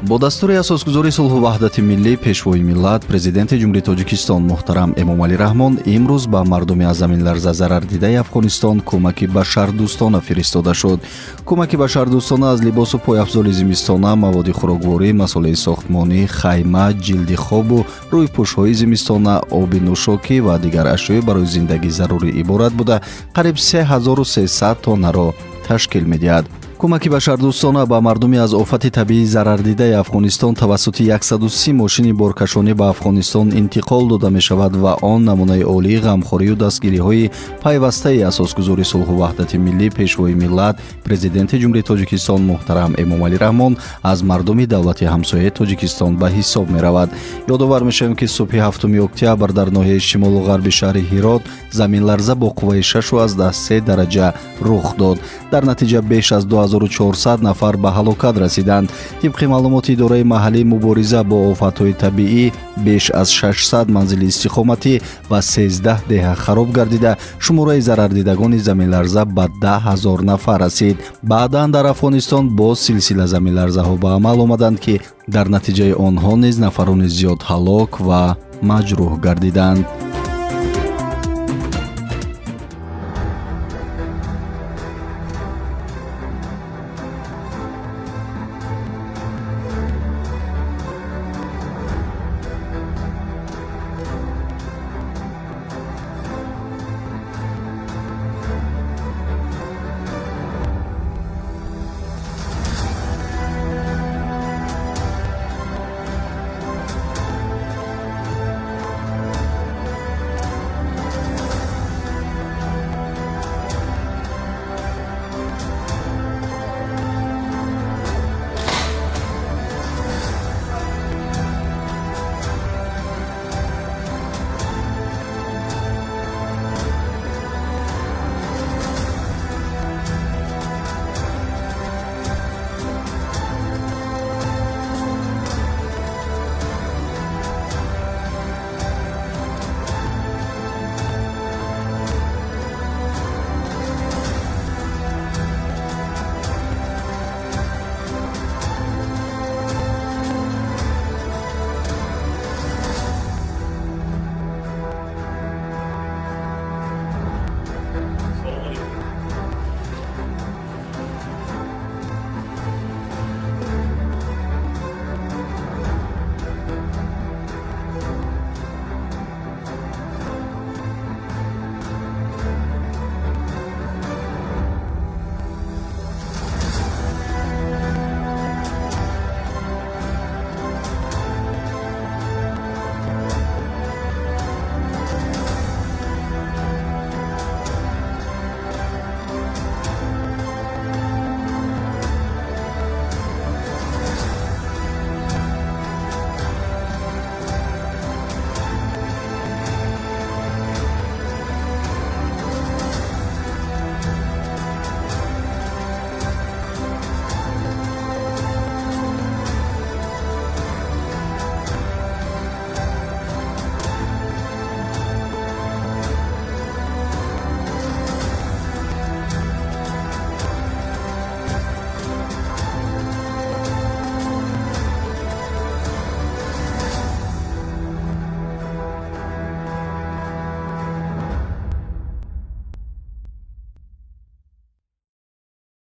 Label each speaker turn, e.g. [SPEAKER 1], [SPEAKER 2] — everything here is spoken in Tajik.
[SPEAKER 1] бо дастури асосгузори сулҳу ваҳдати миллӣ пешвои миллат президенти ҷумҳурии Тоҷикистон муҳтарам Эмомалӣ Раҳмон имрӯз ба мардуми аз заминларза зарардидаи Афғонистон кӯмаки башардӯстона фиристода шуд. Кӯмаки башардӯстона аз либосу пойафзоли зимистона, маводи хӯрокворӣ, масъолаи сохтмонӣ, хайма, ҷилди хобу рӯйпӯшҳои зимистона, оби нӯшокӣ ва дигар ашёи барои зиндагӣ зарурӣ иборат буда қариб 3300 тонаро ташкил медиҳад. кӯмаки башардӯстона ба мардуми аз офати табиӣ зарардидаи Афғонистон тавассути 130 мошини боркашонӣ ба Афғонистон интиқол дода мешавад ва он намунаи олии ғамхорию дастгириҳои пайвастаи асосгузори сулҳу ваҳдати миллӣ пешвои миллат президенти ҷумҳурии Тоҷикистон муҳтарам Эмомалӣ Раҳмон аз мардуми давлати ҳамсояи Тоҷикистон ба ҳисоб меравад. ёдовар мешавем ки субҳи 7 октябр дар ноҳияи шимолу ғарби шаҳри Ҳирот заминларза бо қувваи 6.3 дараҷа рух дод. дар натиҷа беш аз 2400 нафар ба ҳалокат расиданд. тибқи маълумоти идораи маҳаллии мубориза бо офатҳои табиӣ беш аз 600 манзили истиқоматӣ ва 13 деҳа хароб гардида шумораи зарардидагони заминларза ба 10,000 нафар расид. баъдан дар Афғонистон боз силсила заминларзаҳо ба амал омаданд ки дар натиҷаи онҳо низ нафарони зиёд ҳалок ва маҷрӯҳ гардиданд.